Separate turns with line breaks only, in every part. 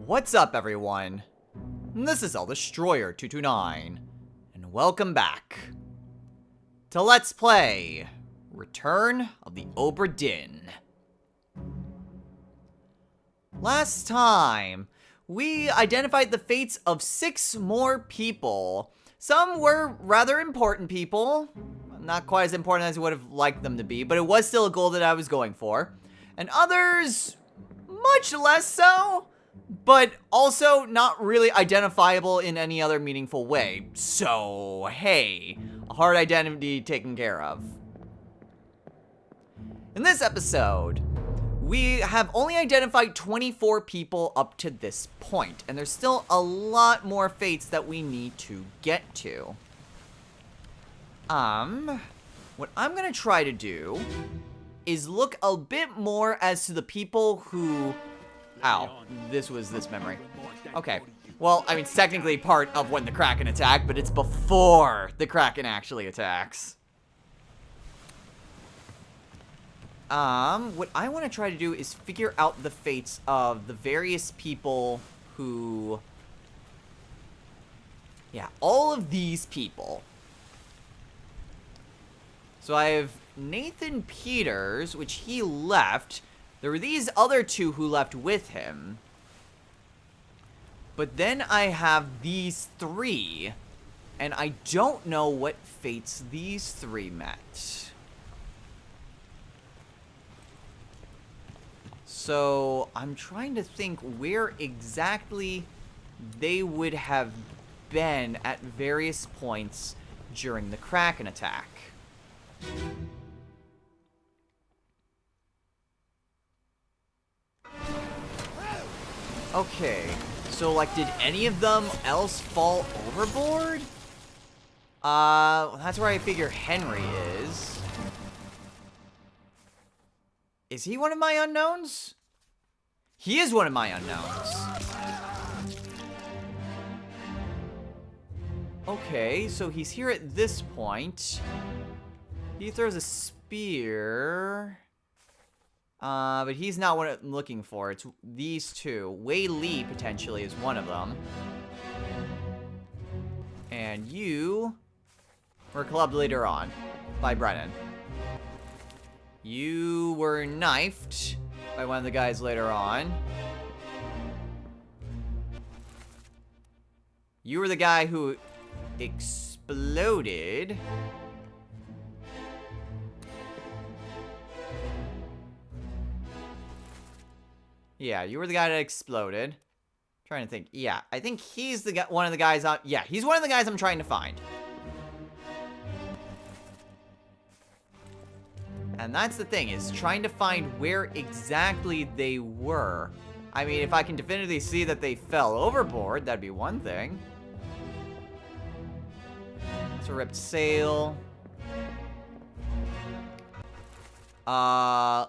What's up, everyone? This is El Destroyer 229, and welcome back to Let's Play Return of the Obra Dinn. Last time, we identified the fates of 6 more people. Some were rather important people, not quite as important as I would have liked them to be, but it was still a goal that I was going for. And others, much less so, but also not really identifiable in any other meaningful way. So, hey, a hard identity taken care of. In this episode, we have only identified 24 people up to this point, and there's still a lot more fates that we need to get to. What I'm gonna try to do is look a bit more as to the people who... Ow, this was this memory. Okay, well, I mean, it's technically part of when the Kraken attacked, but it's before the Kraken actually attacks. What I want to try to do is figure out the fates of the various people who... Yeah, all of these people. So I have Nathan Peters, which he left. There were these other 2 who left with him. But then I have these 3. And I don't know what fates these 3 met. So I'm trying to think where exactly they would have been at various points during the Kraken attack. Okay, so, like, did any of them else fall overboard? That's where I figure Henry is. Is he one of my unknowns? He is one of my unknowns. Okay, so he's here at this point. He throws a spear... but he's not what I'm looking for. It's these 2. Wei Li, potentially, is one of them. And you were clubbed later on by Brennan. You were knifed by one of the guys later on. You were the guy who exploded. Yeah, you were the guy that exploded. Trying to think. Yeah, I think he's the guy, one of the guys on... Yeah, he's one of the guys I'm trying to find. And that's the thing, is trying to find where exactly they were. I mean, if I can definitively see that they fell overboard, that'd be one thing. That's a ripped sail.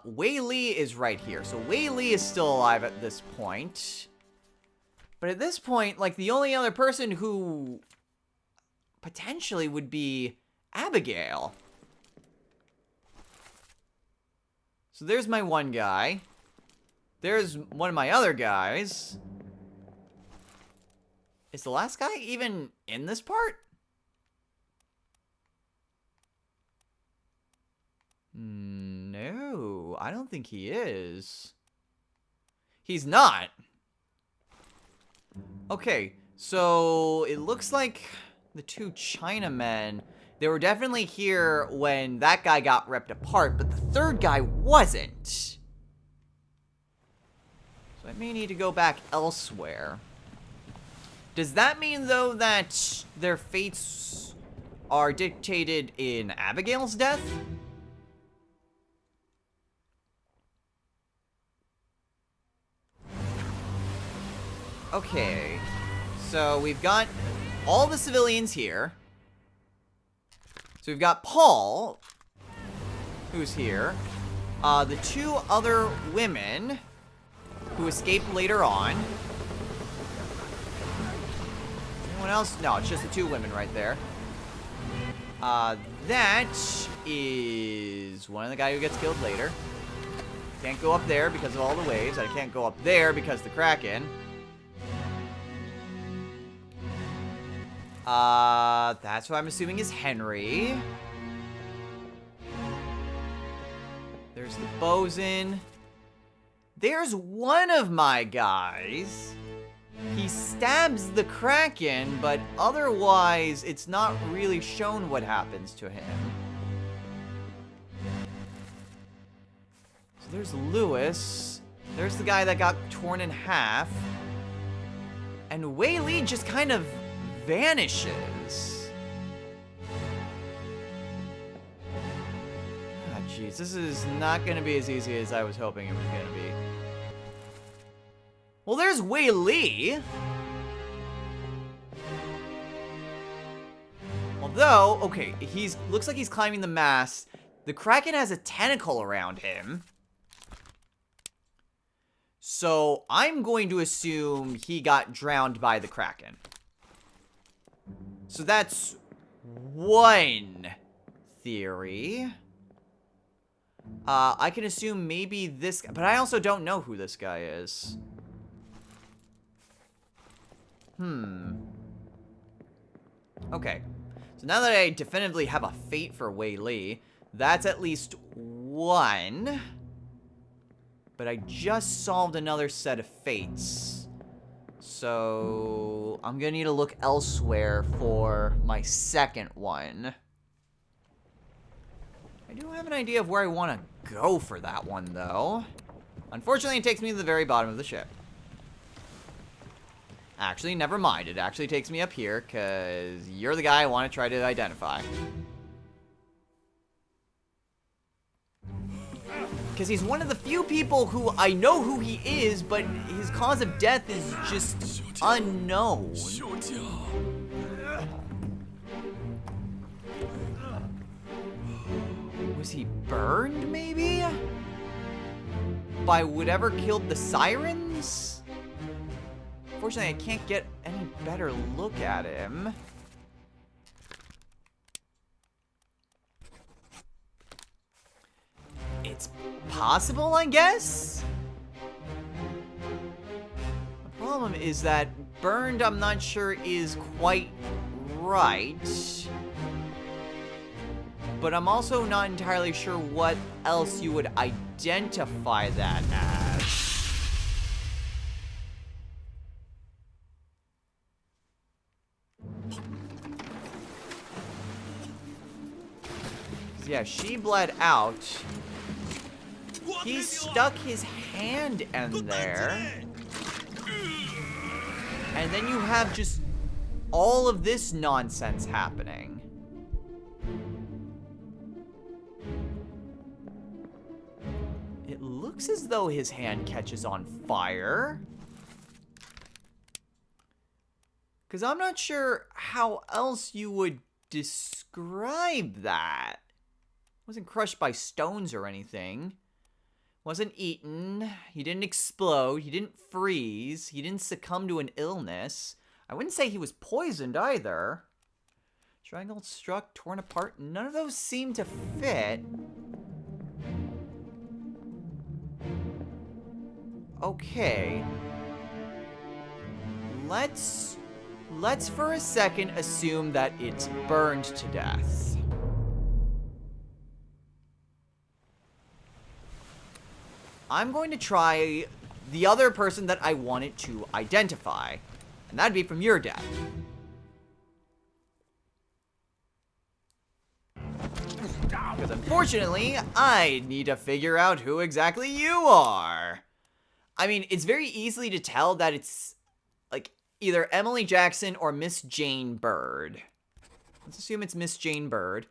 Wei Li is right here. So Wei Li is still alive at this point. But at this point, like, the only other person who potentially would be Abigail. So there's my one guy. There's one of my other guys. Is the last guy even in this part? No, I don't think he is. He's not. Okay, so it looks like the 2 Chinamen, they were definitely here when that guy got ripped apart, but the 3rd guy wasn't. So I may need to go back elsewhere. Does that mean, though, that their fates are dictated in Abigail's death? Okay, so we've got all the civilians here. So we've got Paul, who's here. The 2 other women who escaped later on. Anyone else? No, it's just the 2 women right there. That is one of the guy who gets killed later. Can't go up there because of all the waves. I can't go up there because of the Kraken. That's what I'm assuming is Henry. There's the bosun. There's one of my guys. He stabs the Kraken, but otherwise, it's not really shown what happens to him. So there's Lewis. There's the guy that got torn in half. And Wei Li just kind of vanishes. Ah, jeez, this is not going to be as easy as I was hoping it was going to be. Well, there's Wei Li. Although, okay, looks like he's climbing the mast. The Kraken has a tentacle around him. So, I'm going to assume he got drowned by the Kraken. So that's one theory. I can assume maybe this guy, but I also don't know who this guy is. Okay. So now that I definitively have a fate for Wei Li, that's at least one. But I just solved another set of fates. So I'm gonna need to look elsewhere for my second one. I do have an idea of where I want to go for that one, though. Unfortunately, it takes me to the very bottom of the ship. Actually, never mind. It actually takes me up here, because you're the guy I want to try to identify. Because he's one of the few people who I know who he is, but his cause of death is just unknown. Was he burned, maybe? By whatever killed the sirens? Unfortunately, I can't get any better look at him. It's possible, I guess? The problem is that burned, I'm not sure, is quite right. But I'm also not entirely sure what else you would identify that as. Yeah, she bled out. He stuck his hand in there. And then you have just all of this nonsense happening. It looks as though his hand catches on fire. Because I'm not sure how else you would describe that. Wasn't crushed by stones or anything. Wasn't eaten. He didn't explode. He didn't freeze. He didn't succumb to an illness. I wouldn't say he was poisoned either. Strangled, struck, torn apart. None of those seem to fit. Okay. Let's for a second assume that it's burned to death. I'm going to try the other person that I wanted to identify. And that'd be from your death. Because unfortunately, I need to figure out who exactly you are. I mean, it's very easily to tell that it's, like, either Emily Jackson or Miss Jane Bird. Let's assume it's Miss Jane Bird.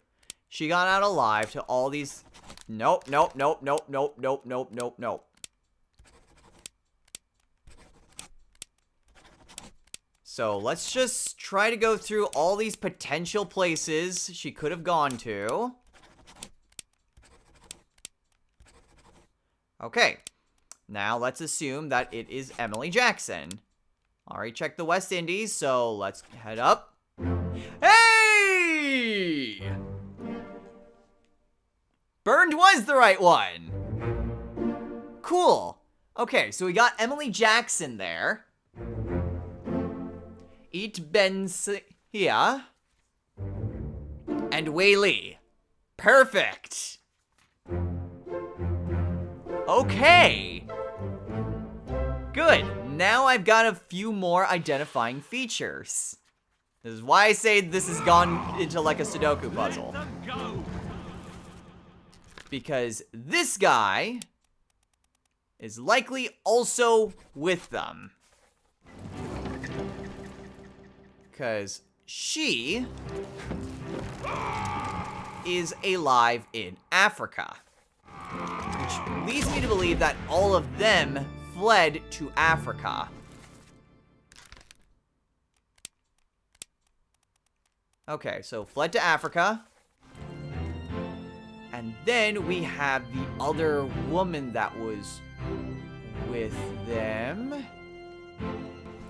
She got out alive to all these... Nope, nope, nope, nope, nope, nope, nope, nope, nope. So let's just try to go through all these potential places she could have gone to. Okay. Now let's assume that it is Emily Jackson. Already checked the West Indies, so let's head up. Hey! Burned was the right one. Cool. Okay, so we got Emily Jackson there. Eat Yeah. And Wei Li. Perfect. Okay. Good. Now I've got a few more identifying features. This is why I say this has gone into like a Sudoku puzzle. Because this guy is likely also with them. Because she is alive in Africa. Which leads me to believe that all of them fled to Africa. Okay, so fled to Africa. And then we have the other woman that was with them.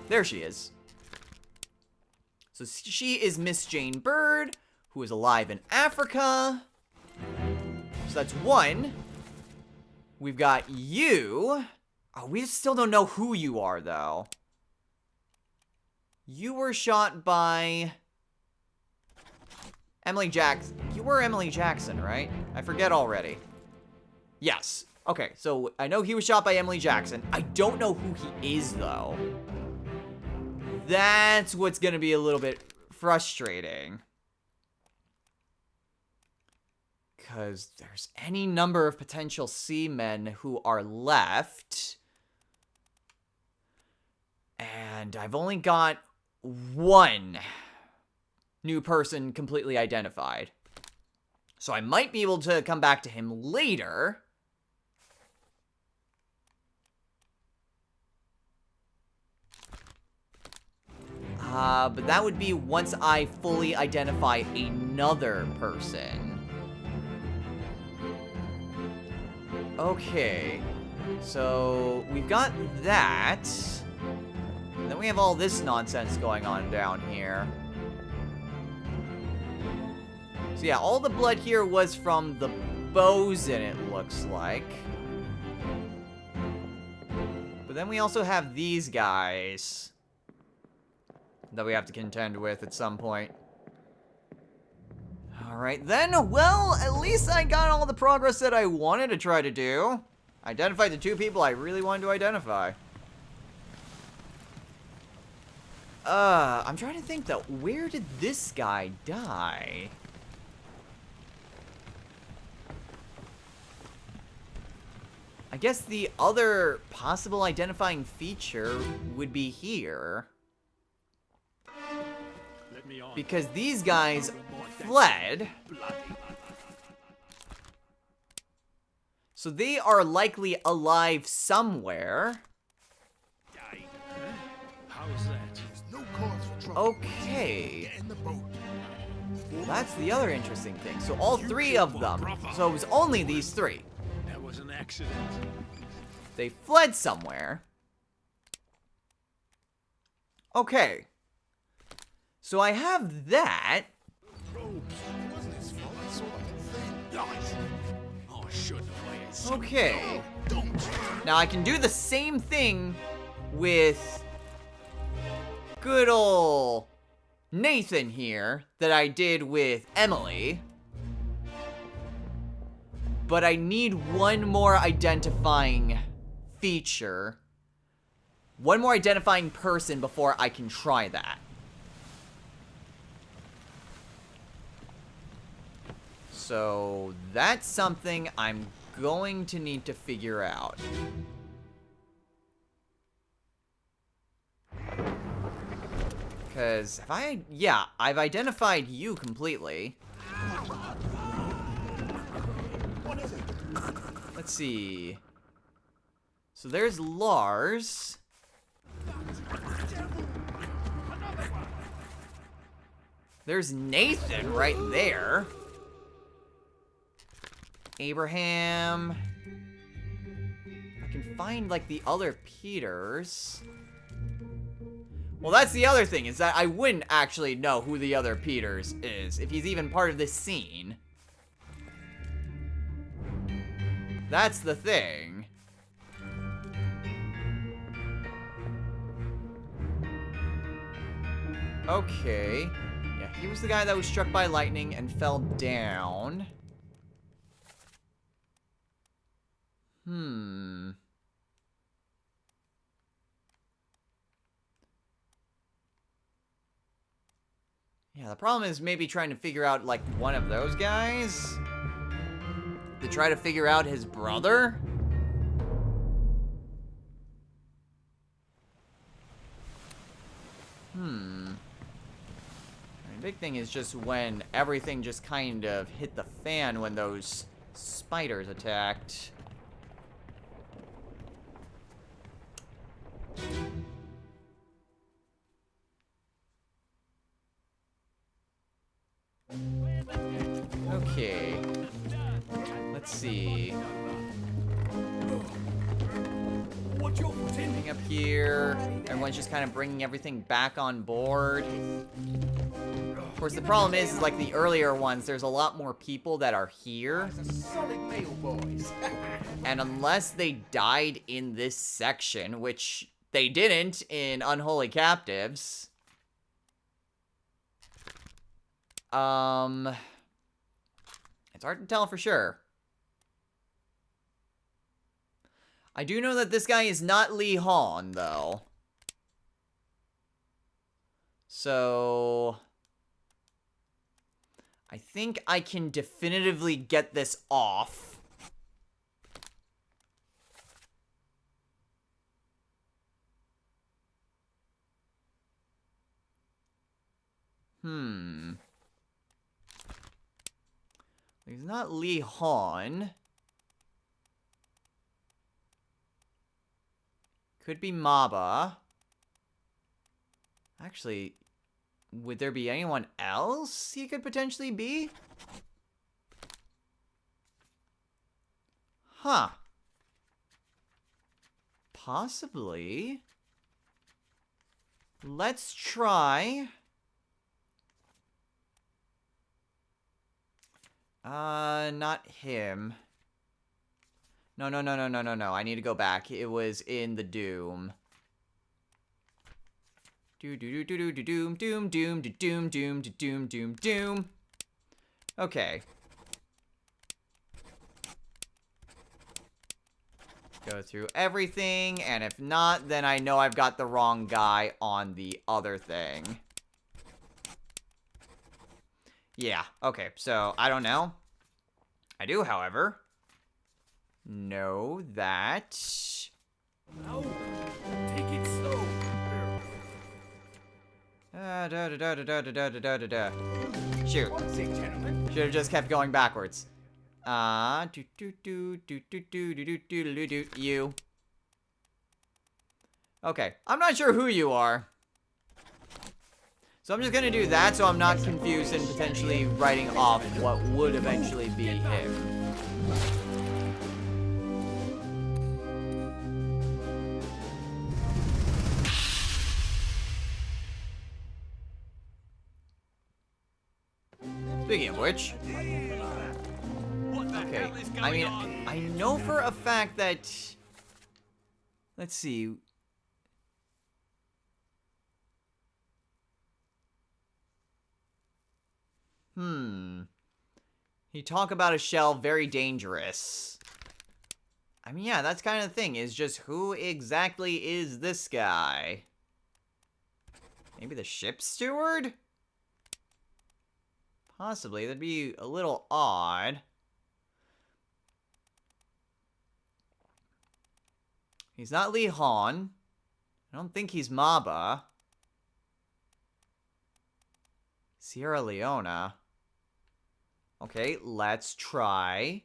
There she is. So she is Miss Jane Bird, who is alive in Africa. So that's one. We've got you. Oh, we still don't know who you are, though. You were shot by Emily Jackson. You were Emily Jackson, right? I forget already. Yes. Okay, so I know he was shot by Emily Jackson. I don't know who he is, though. That's what's gonna be a little bit frustrating. Because there's any number of potential seamen who are left. And I've only got one new person completely identified. So I might be able to come back to him later. But that would be once I fully identify another person. Okay. So we've got that. And then we have all this nonsense going on down here. So yeah, all the blood here was from the bosun, it looks like. But then we also have these guys that we have to contend with at some point. Alright then, well, at least I got all the progress that I wanted to try to do. Identified the two people I really wanted to identify. I'm trying to think though, where did this guy die? I guess the other possible identifying feature would be here. Because these guys fled. So they are likely alive somewhere. Okay. That's the other interesting thing. So all three of them. So it was only these three.
That was an accident.
They fled somewhere. Okay. So I have that. Okay. Now I can do the same thing with good ol' Nathan here that I did with Emily. But I need one more identifying feature. One more identifying person before I can try that. So that's something I'm going to need to figure out. Because yeah, I've identified you completely. Let's see. So there's Lars. There's Nathan right there. Abraham. I can find like the other Peters. Well, that's the other thing, is that I wouldn't actually know who the other Peters is, if he's even part of this scene. That's the thing. Okay. he was the guy that was struck by lightning and fell down. Yeah, the problem is maybe trying to figure out, like, one of those guys. To try to figure out his brother. The big thing is just when everything just kind of hit the fan when those spiders attacked. Okay. Let's see. Up here. Everyone's just kind of bringing everything back on board. Of course, the problem is like the earlier ones, there's a lot more people that are here. And unless they died in this section, which they didn't in Unholy Captives, it's hard to tell for sure. I do know that this guy is not Lee Han, though. So I think I can definitively get this off. He's not Lee Han. Could be Maba. Actually, would there be anyone else he could potentially be? Huh. Possibly. Let's try. Not him. No. I need to go back. It was in the Doom. Doom. Okay. Go through everything, and if not, then I know I've got the wrong guy on the other thing. Yeah, okay, so I don't know. I do, however, know that...
No, take it slow.
Shoot. Should have just kept going backwards. You. Okay, I'm not sure who you are. So I'm just gonna do that so I'm not confused and potentially writing off what would eventually be him. Speaking of which, okay, I mean, I know for a fact that, let's see. You talk about a shell, very dangerous. I mean, yeah, that's kind of the thing, is just who exactly is this guy? Maybe the ship steward? Possibly, that'd be a little odd. He's not Lee Han. I don't think he's Maba. Sierra Leona. Okay, let's try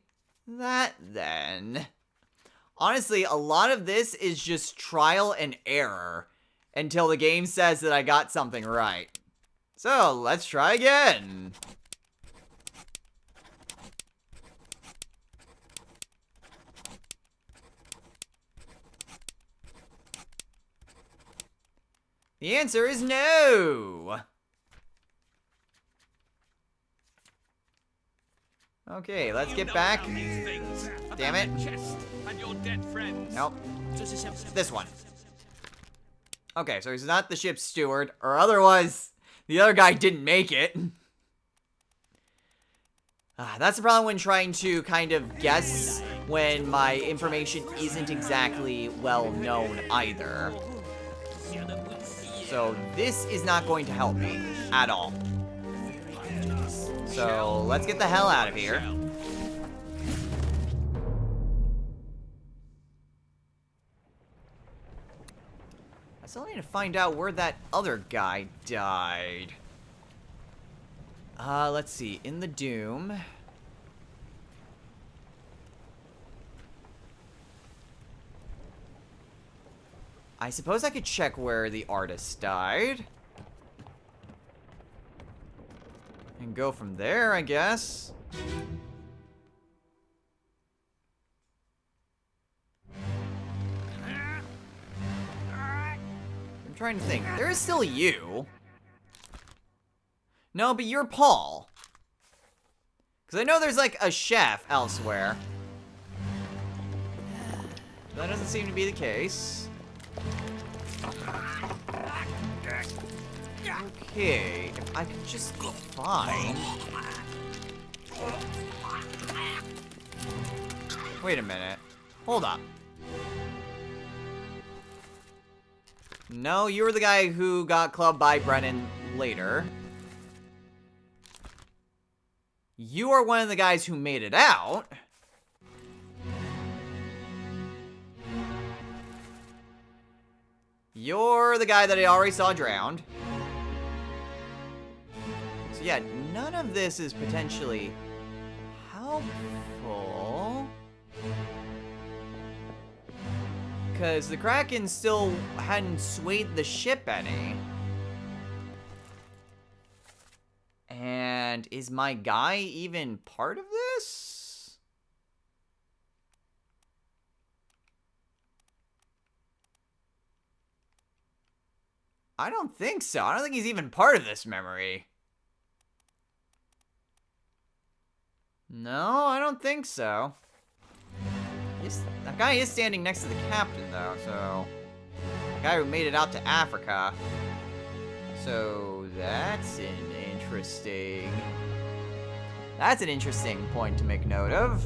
that then. Honestly, a lot of this is just trial and error until the game says that I got something right. So, let's try again. The answer is no. Okay, let's get back. Damn it. Nope. This one. Okay, so he's not the ship's steward, or otherwise, The other guy didn't make it. That's the problem when trying to kind of guess when my information isn't exactly well known either. So this is not going to help me at all. So let's get the hell out of here. I still need to find out where that other guy died. Let's see. In the Doom. I suppose I could check where the artist died. And go from there, I guess. I'm trying to think. There is still you. No, but you're Paul. Because I know there's like a chef elsewhere. That doesn't seem to be the case. Okay, if I could just find... Wait a minute. Hold up. No, you were the guy who got clubbed by Brennan later. You are one of the guys who made it out. You're the guy that I already saw drowned. So yeah, none of this is potentially helpful. Because the Kraken still hadn't swayed the ship any. And is my guy even part of this? I don't think so. I don't think he's even part of this memory. No, I don't think so. That guy is standing next to the captain, though, so... The guy who made it out to Africa. So, that's an interesting... That's an interesting point to make note of.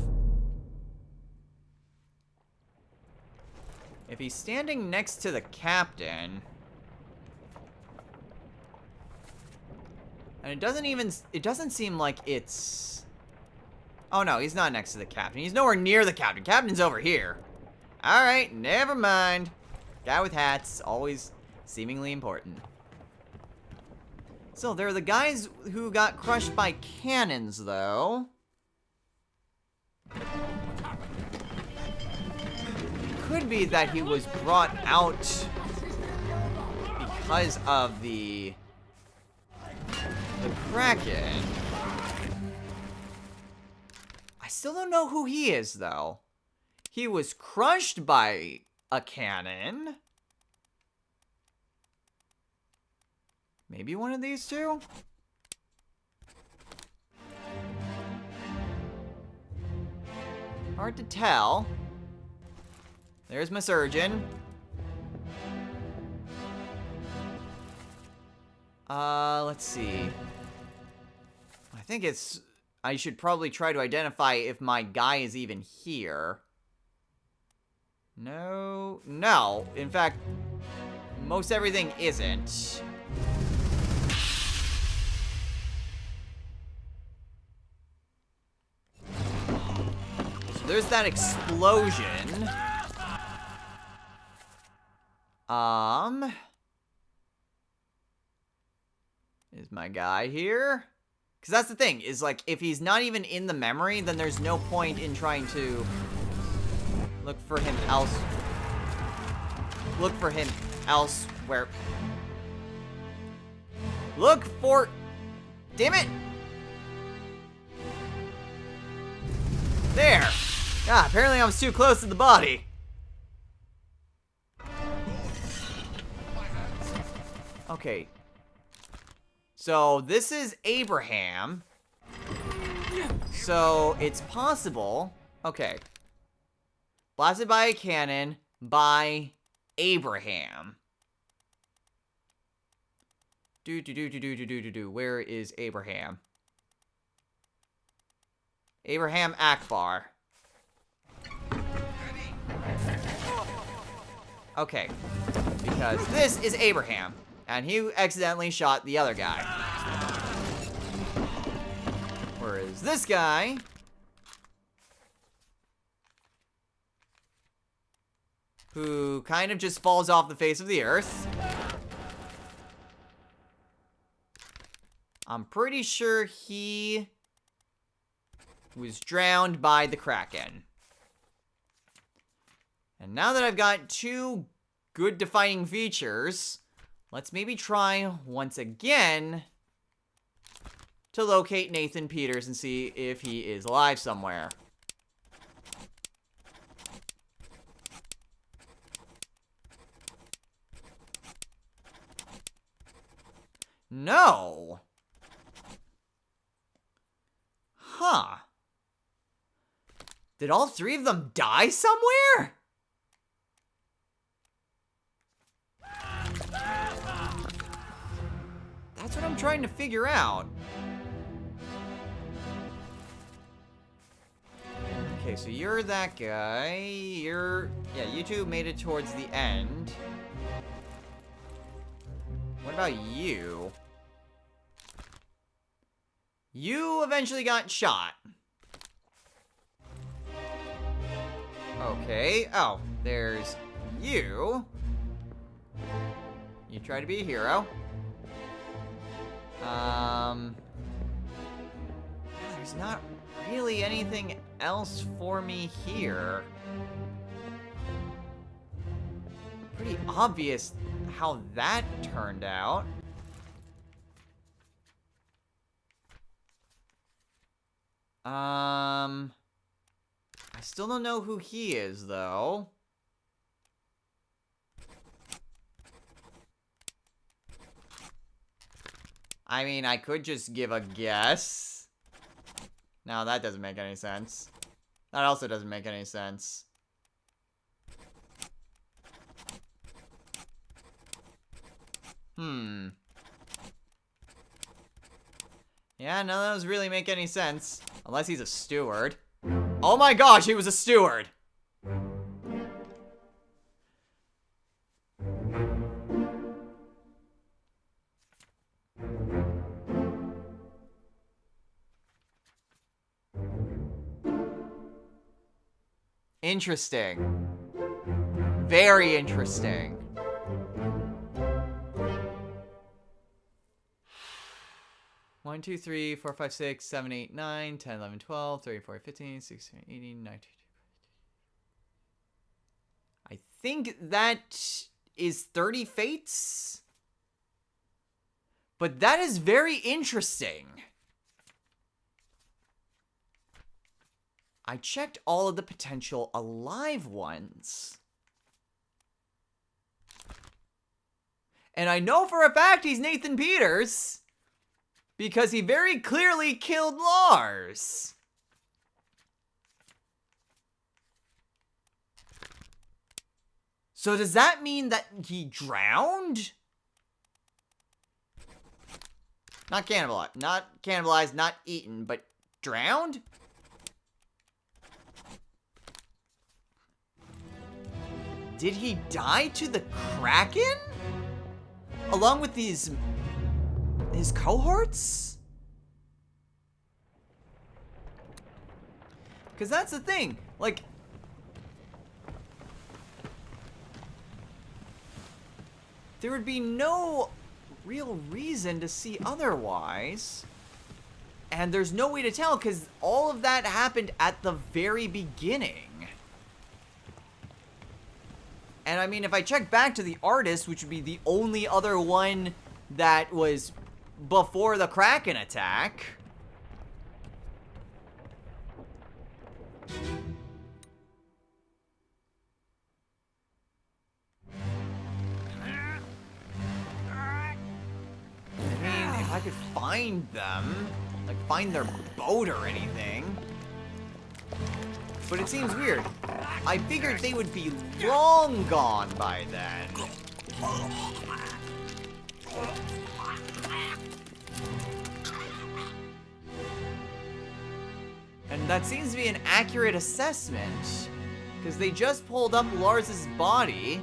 If he's standing next to the captain... And it doesn't seem like it's... Oh no, he's not next to the captain. He's nowhere near the captain. Captain's over here. Alright, never mind. Guy with hats, always seemingly important. So, there are the guys who got crushed by cannons, though. Could be that he was brought out because of the Kraken. I still don't know who he is, though. He was crushed by a cannon. Maybe one of these two? Hard to tell. There's my surgeon. Let's see. I think it's... I should probably try to identify if my guy is even here. No. No. In fact, most everything isn't. So there's that explosion. Is my guy here? Because that's the thing, is like, if he's not even in the memory, then there's no point in trying to look for him elsewhere. Look for... Damn it! There! Ah, apparently I was too close to the body. Okay. So, this is Abraham. So, it's possible... Okay. Blasted by a cannon by Abraham. Where is Abraham? Abraham Akbar. Okay. Because this is Abraham. And he accidentally shot the other guy. Whereas this guy... who kind of just falls off the face of the earth. I'm pretty sure he was drowned by the Kraken. And now that I've got two good defining features, let's maybe try once again to locate Nathan Peters and see if he is alive somewhere. No. Huh. Did all three of them die somewhere? That's what I'm trying to figure out. Okay, so you're that guy. Yeah, you two made it towards the end. What about you? You eventually got shot. Okay. Oh, there's you. You try to be a hero. There's not really anything else for me here. Pretty obvious how that turned out. I still don't know who he is, though. I mean, I could just give a guess. No, that doesn't make any sense. That also doesn't make any sense. Yeah, none of those really make any sense. Unless he's a steward. Oh my gosh, he was a steward! Interesting. Very interesting. One, 2, 3, 4, 5, 6, 7, 8, 9, 10, 11, 12, 13, 14, 15, 16, 18, 19. I think that is 30 fates. But that is very interesting. I checked all of the potential alive ones. And I know for a fact he's Nathan Peters. Because he very clearly killed Lars. So does that mean that he drowned? Not cannibalized, not eaten, but drowned? Did he die to the Kraken? Along with his cohorts? Because that's the thing. Like, there would be no real reason to see otherwise. And there's no way to tell because all of that happened at the very beginning. And I mean, if I check back to the artist, which would be the only other one that was before the Kraken attack. I mean, if I could find them, like find their boat or anything. But it seems weird. I figured they would be long gone by then. that seems to be an accurate assessment. Because they just pulled up Lars's body.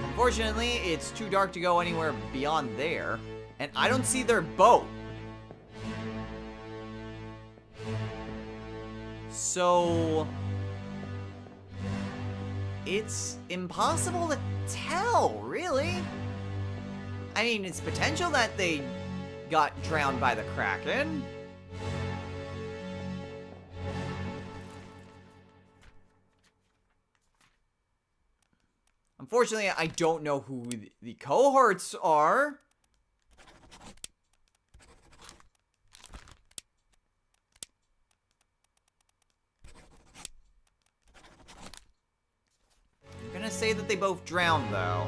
Unfortunately, it's too dark to go anywhere beyond there. And I don't see their boat. So... it's impossible to tell, really. I mean, it's potential that they got drowned by the Kraken. Unfortunately, I don't know who the cohorts are. I'm gonna say that they both drowned, though.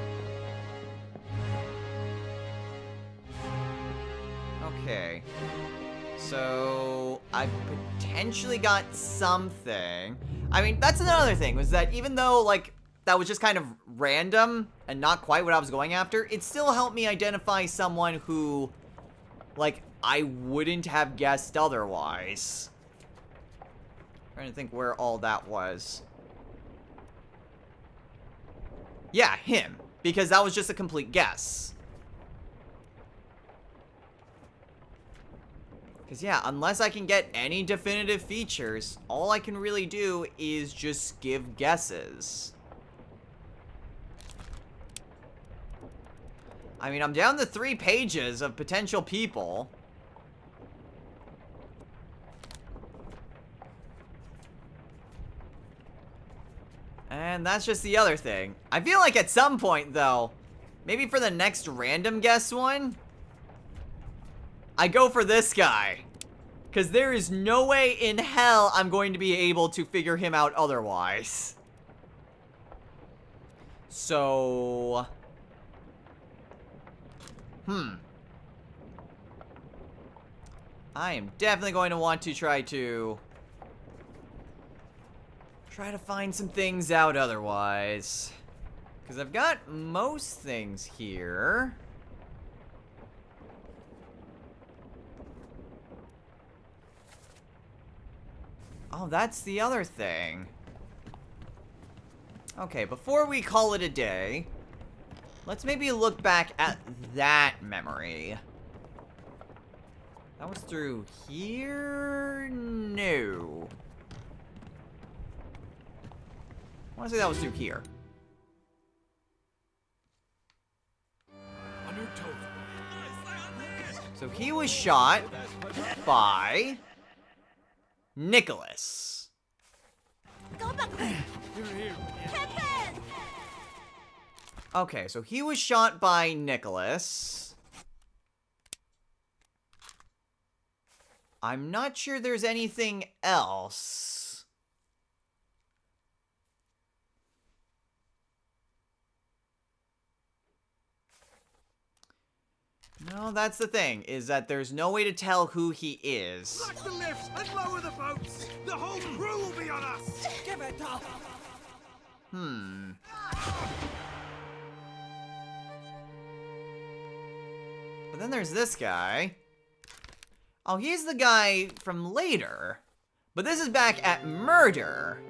Okay. So, I potentially got something. I mean, that's another thing, was that even though, like, that was just kind of random and not quite what I was going after, it still helped me identify someone who, like, I wouldn't have guessed otherwise. I'm trying to think where all that was. Yeah, him. Because that was just a complete guess. Because, yeah, unless I can get any definitive features, all I can really do is just give guesses. I mean, I'm down to 3 pages of potential people. And that's just the other thing. I feel like at some point, though, maybe for the next random guess one, I go for this guy. Because there is no way in hell I'm going to be able to figure him out otherwise. So... I am definitely going to want to try to find some things out otherwise. Because I've got most things here. Oh, that's the other thing. Okay, before we call it a day, let's maybe look back at that memory. That was through here? No. I want to say that was through here.
On your toes.
So he was shot by Nicholas.
Here.
Okay, so he was shot by Nicholas. I'm not sure there's anything else. No, that's the thing, is that there's no way to tell who he is.
Lock the lifts and lower the boats. The whole crew will be on us. Give it up.
But then there's this guy. Oh, he's the guy from later. But this is back at murder.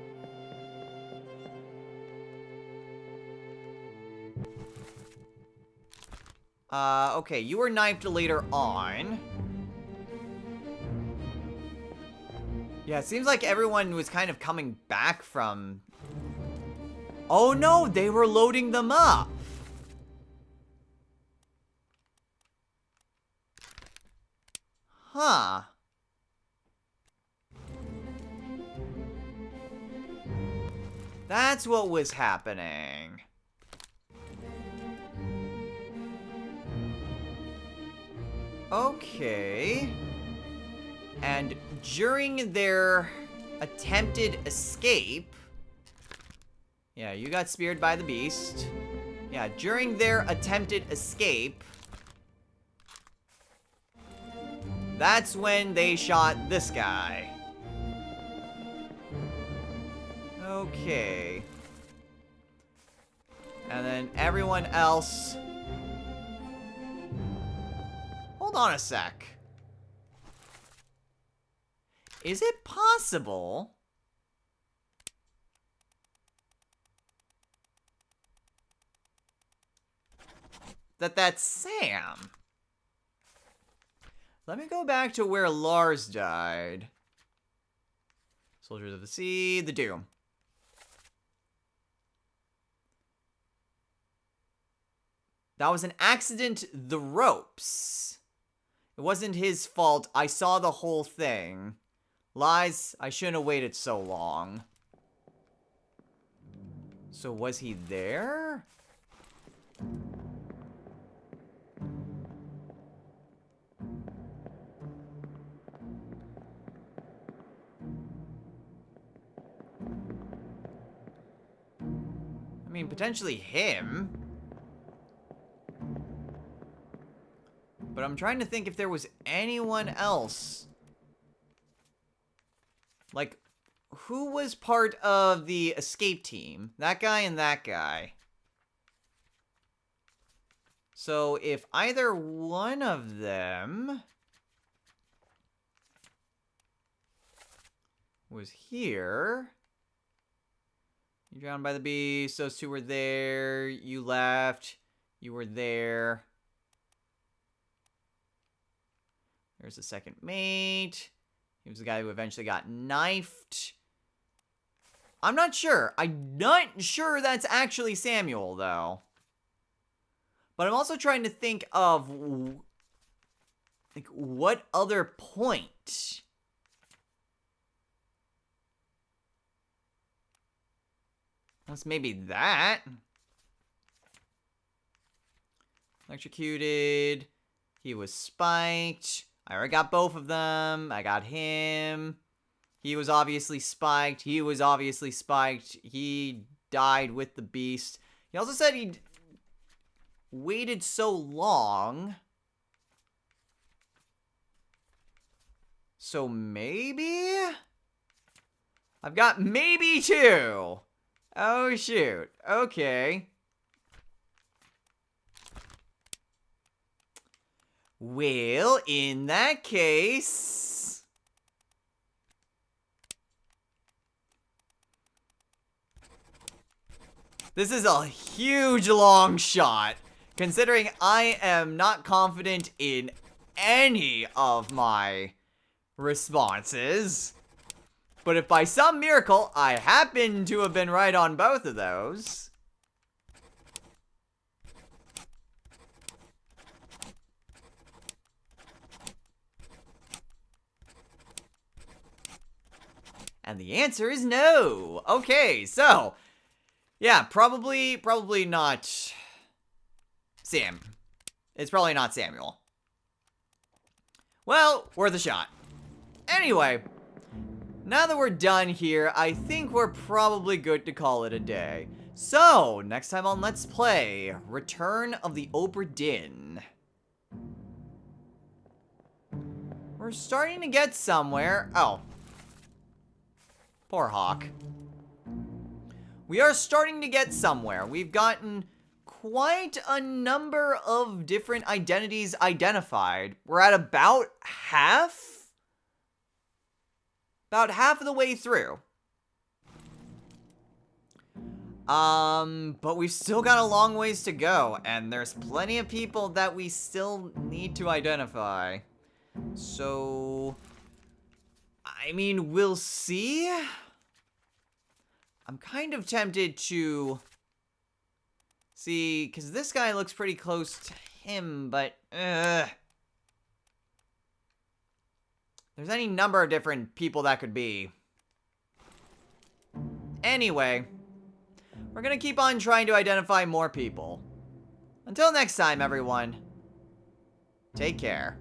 Okay, you were knifed later on. Yeah, it seems like everyone was kind of coming back from... Oh no, they were loading them up. Huh. That's what was happening. Okay. And during their attempted escape... Yeah, you got speared by the beast. Yeah, during their attempted escape... That's when they shot this guy. Okay. And then everyone else... Hold on a sec. Is it possible that that's Sam? Let me go back to where Lars died. Soldiers of the Sea, the Doom. That was an accident, the ropes. It wasn't his fault. I saw the whole thing. Lies, I shouldn't have waited so long. So was he there? I mean, potentially him. But I'm trying to think if there was anyone else. Like, who was part of the escape team? That guy and that guy. So if either one of them was here. You drowned by the beast. Those two were there. You left. You were there. There's the second mate. He was the guy who eventually got knifed. I'm not sure. I'm not sure that's actually Samuel, though. But I'm also trying to think of, like, what other point? Unless maybe that. Electrocuted. He was spiked. I already got both of them. I got him. He was obviously spiked. He was obviously spiked. He died with the beast. He also said he waited so long. So maybe? I've got maybe two. Oh, shoot. Okay. Well, in that case... This is a huge long shot, considering I am not confident in any of my responses. But if by some miracle I happen to have been right on both of those... And the answer is no. Okay, so... yeah, probably not Sam. It's probably not Samuel. Well, worth a shot. Anyway, now that we're done here, I think we're probably good to call it a day. So, next time on Let's Play, Return of the Obra Dinn. We're starting to get somewhere. Oh. Poor Hawk. We are starting to get somewhere. We've gotten quite a number of different identities identified. We're at about half? About half of the way through. But we've still got a long ways to go, and there's plenty of people that we still need to identify. So, I mean, we'll see. I'm kind of tempted to see, because this guy looks pretty close to him, but there's any number of different people that could be. Anyway, we're gonna keep on trying to identify more people. Until next time, everyone, take care.